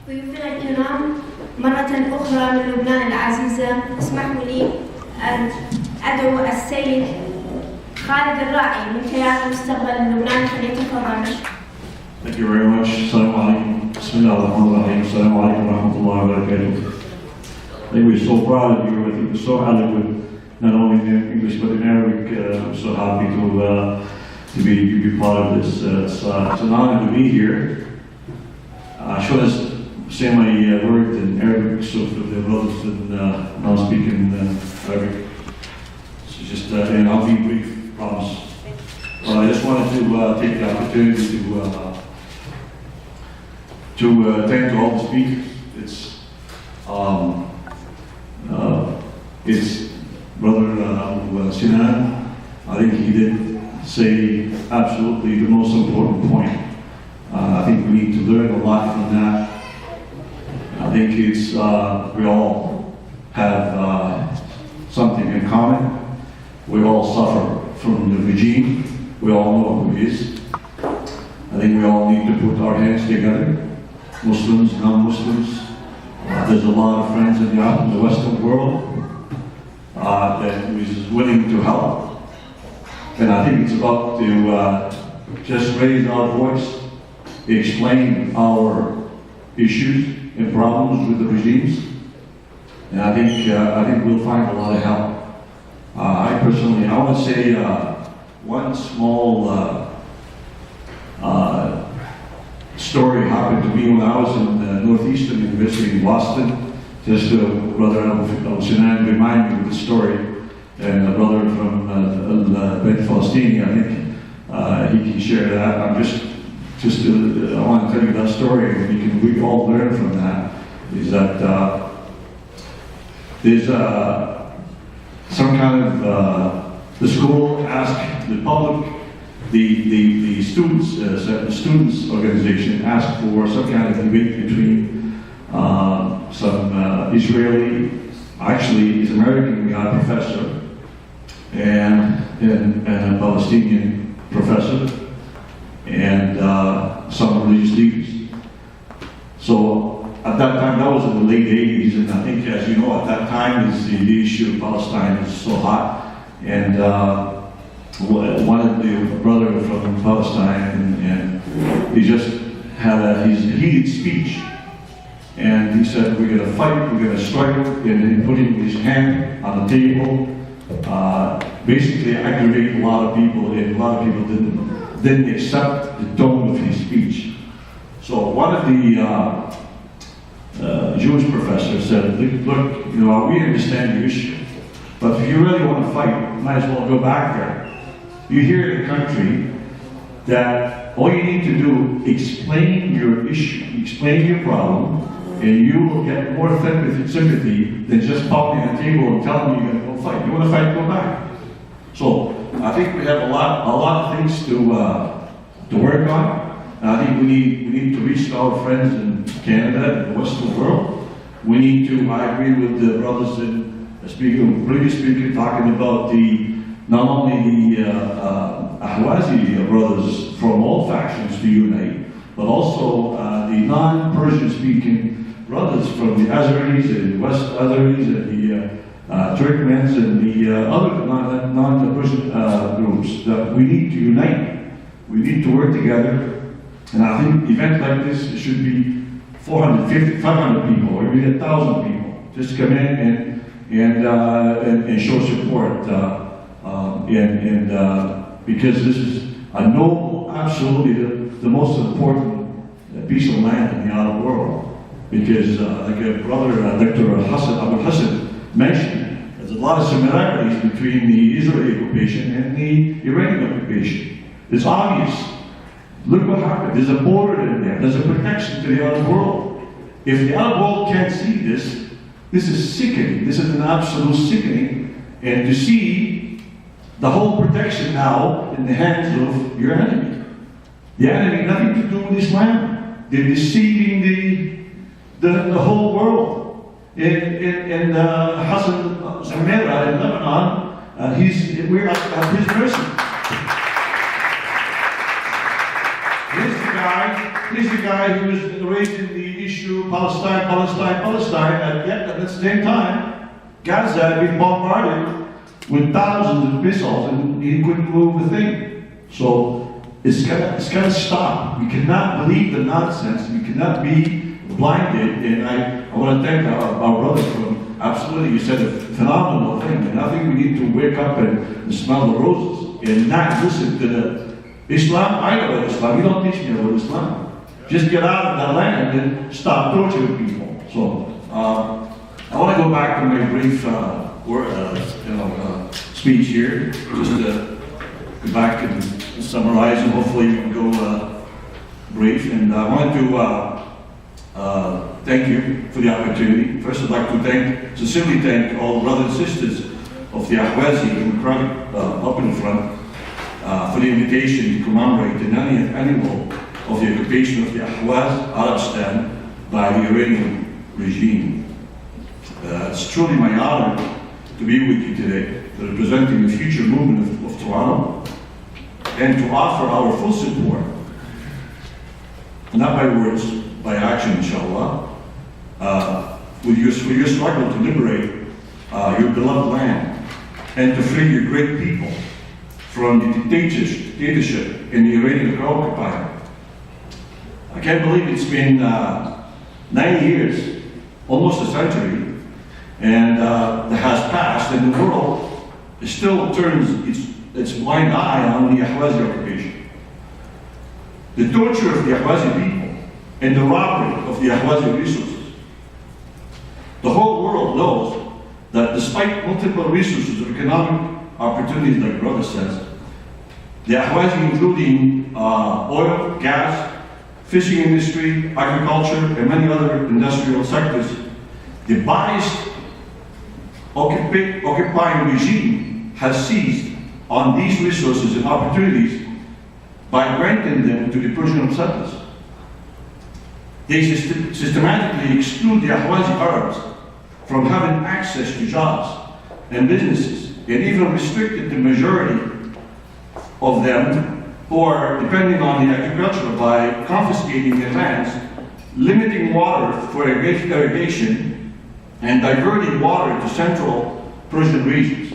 ضيوفنا الكرام، مرة أخرى من لبنان العزيزة، اسمحوا لي أن أدعو السيد خالد الراعي من تيار المستقل اللبناني فليتفضل. Thank you very much. السلام عليكم. بسم الله الرحمن الرحيم. السلام عليكم ورحمة الله وبركاته. I think we're so proud of you. I think we're so eloquent, not only in English but in Arabic. I'm so happy to be part of this. It's an honor to be here. I should have say my word in Arabic, so for the brothers and not speaking Arabic. So just and I'll be brief, promise. But I just wanted to take the opportunity to thank to all the speakers. It's Brother Sinan. I think he did say absolutely the most important point. I think we need to learn a lot from that. I think it's we all have something in common. We all suffer from the regime. We all know who it is. I think we all need to put our hands together. Muslims, non-Muslims. There's a lot of friends in the Western world that is willing to help. And I think it's about to just raise our voice, explain our issues and problems with the regimes. And I think we'll find a lot of help. I personally, I want to say one small story happened to me when I was in Northeastern University in Boston. Just Brother Sinan reminded me of the story, and a brother from Palestine, I think he can share that. I'm just I want to tell you that story, and we can all learn from that. Is that there's some kind of the school asked the public, the students organization asked for some kind of debate between some Israeli, actually he's American professor, and a Palestinian professor, and some religious leaders. So at that time, that was in the late 80s, and I think, as you know, at that time, the issue of Palestine was so hot, and one of the brother from Palestine, and he just had his heated speech, and he said, "We're going to fight, we're going to struggle," and then putting his hand on the table, basically aggravated a lot of people, and a lot of people didn't accept the tone of his speech. So one of the Jewish professors said, "Look, we understand your issue, but if you really want to fight, you might as well go back there. You hear in the country that all you need to do, explain your issue, explain your problem, and you will get more sympathy than just pounding on the table and telling you you're going to go fight. You want to fight, go back." So I think we have a lot of things to work on. And I think we need to reach our friends in Canada and the Western world. We need to. I agree with the brothers in the previous speaker talking about not only the Ahwazi brothers from all factions to unite, but also the non-Persian speaking brothers from the Azeris and the West Azeris and the Turkmens and the other non-Persian groups. That we need to unite. We need to work together. And I think an event like this, it should be 450, 500 people, or maybe 1,000 people. Just come in and show support. Because this is a noble, absolutely the most important piece of land in the Arab world. Because like a brother, Dr. Abu Hassan mentioned, there's a lot of similarities between the Israeli occupation and the Iranian occupation. It's obvious. Look what happened. There's a border in there. There's a protection to the Arab world. If the Arab world can't see this, this is sickening. This is an absolute sickening. And to see the whole protection now in the hands of your enemy. The enemy, nothing to do with Islam. They're deceiving the whole world. In Hassan Zamera in Lebanon, we're at his mercy. Here's the guy he's the guy who was raising the issue Palestine, and yet at the same time, Gaza had been bombarded with thousands of missiles and he couldn't move a thing. So it's gotta stop. We cannot believe the nonsense. We cannot be blinded. And I want to thank our brother from absolutely, you said a phenomenal thing. And I think we need to wake up and smell the roses and not listen to the Islam. I know about Islam. You don't teach me about Islam. Just get out of that land and stop torturing people. So I want to go back to my brief speech here, just to go back and summarize, and hopefully we can go brief. And I wanted to thank you for the opportunity. First, I'd like to sincerely thank all the brothers and sisters of the Ahwazi Democratic up in the front for the invitation to commemorate the 90th annual of the occupation of the Ahwaz, Arabstan, by the Iranian regime. It's truly my honor to be with you today, representing the future movement of Toronto, and to offer our full support, not by words, by action, inshallah, for your struggle to liberate your beloved land and to free your great people from the dictatorship in the Iranian occupier. I can't believe it's been 90 years, almost a century, and that has passed, and the world still turns its blind eye on the Ahwazi occupation. The torture of the Ahwazi people and the robbery of the Ahwazi resources. The whole world knows that despite multiple resources of economic opportunities, like brother says, the Ahwazi, including oil, gas, fishing industry, agriculture, and many other industrial sectors, the biased occupying regime has seized on these resources and opportunities by granting them to the Persian settlers. They systematically exclude the Ahwazi Arabs from having access to jobs and businesses, and even restricted the majority of them who are depending on the agriculture by confiscating their lands, limiting water for irrigation, and diverting water to central Persian regions.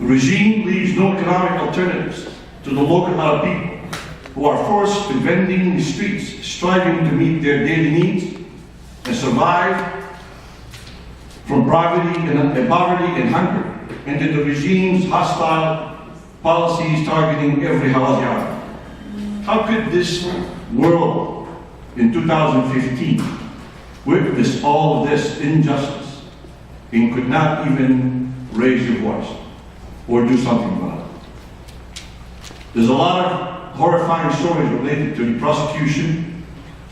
The regime leaves no economic alternatives to the local Arab people, who are forced to vending in the streets, striving to meet their daily needs and survive from poverty and hunger, and to the regime's hostile policies targeting every Ahwazi Arab. How could this world in 2015 witness all of this injustice and could not even raise your voice or do something about it? There's a lot of horrifying stories related to the prosecution,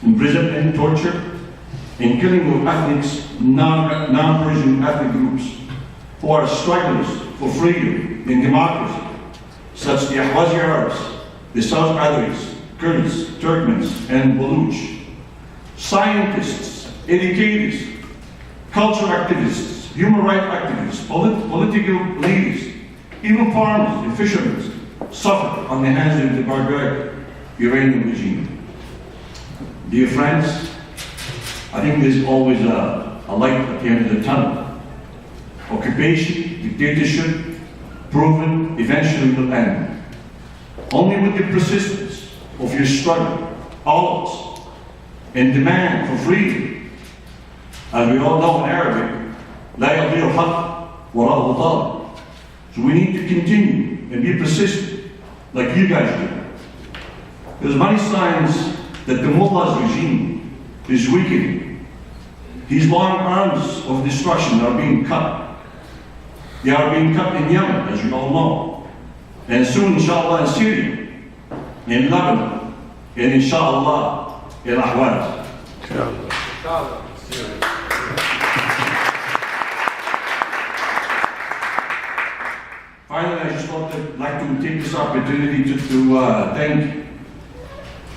imprisonment, torture, and killing of non-Persian ethnic groups who are strugglers for freedom and democracy, such as the Ahwazi Arabs, the South Adaris, Kurds, Turkmens, and Baluch. Scientists, educators, cultural activists, human rights activists, political leaders, even farmers and fishermen suffer on the hands of the barbaric Iranian regime. Dear friends, I think there's always a light at the end of the tunnel. Occupation, dictatorship, proven eventually will end. Only with the persistence of your struggle, all of us, and demand for freedom. As we all know in Arabic, لا يضيع الحق وراءه طالب. So we need to continue and be persistent, like you guys do. There's many signs that the mullah's regime is weakening. His long arms of destruction are being cut. They are being cut in Yemen, as you all know. And soon, inshallah, in Syria, in Lebanon, and inshallah, in Ahwaz. Inshallah. Finally, I just like to take this opportunity to thank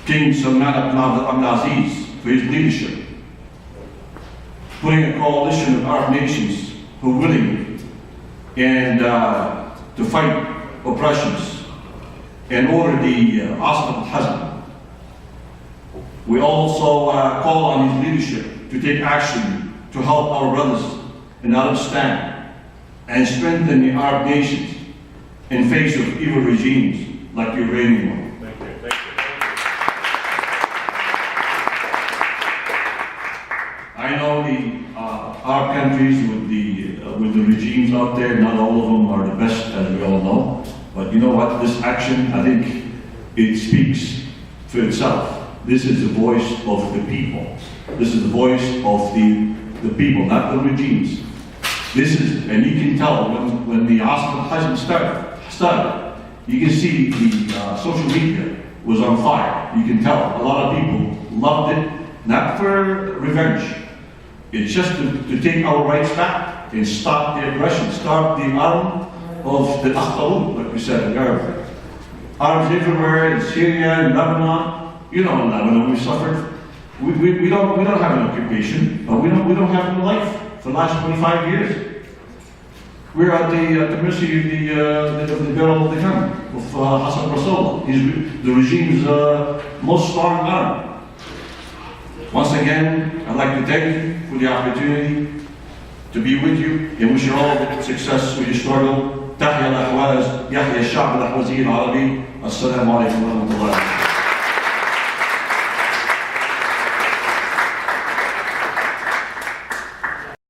King Salman Abdulaziz for his leadership, putting a coalition of Arab nations who are willing and to fight oppressions and order the Asad al-Hazm. We also call on his leadership to take action to help our brothers in Arab stand and strengthen the Arab nations in face of evil regimes like the Iranian one. Thank you. Thank you. I know the Arab countries with the regimes out there, not all of them are the best, as we all know. But you know what? This action, I think, it speaks for itself. This is the voice of the people. This is the voice of the people, not the regimes. This is, and you can tell when the Asad Hajj started, you can see the social media was on fire. You can tell a lot of people loved it, not for revenge. It's just to take our rights back and stop the aggression, stop the arm of the Ahtalut, like we said in Arabic. Arabs everywhere in Syria, in Lebanon. You know, in Lebanon we suffered. We don't have an occupation, but we don't have a life for the last 25 years. We're at the mercy of the barrel of the gun of Hassan Rasulullah. He's the regime's most strong arm. Once again, I'd like to thank you for the opportunity to be with you and wish you all success with your struggle. تحيا الاحواز، يحيا الشعب الاحوازي العربي. السلام عليكم ورحمة الله وبركاته.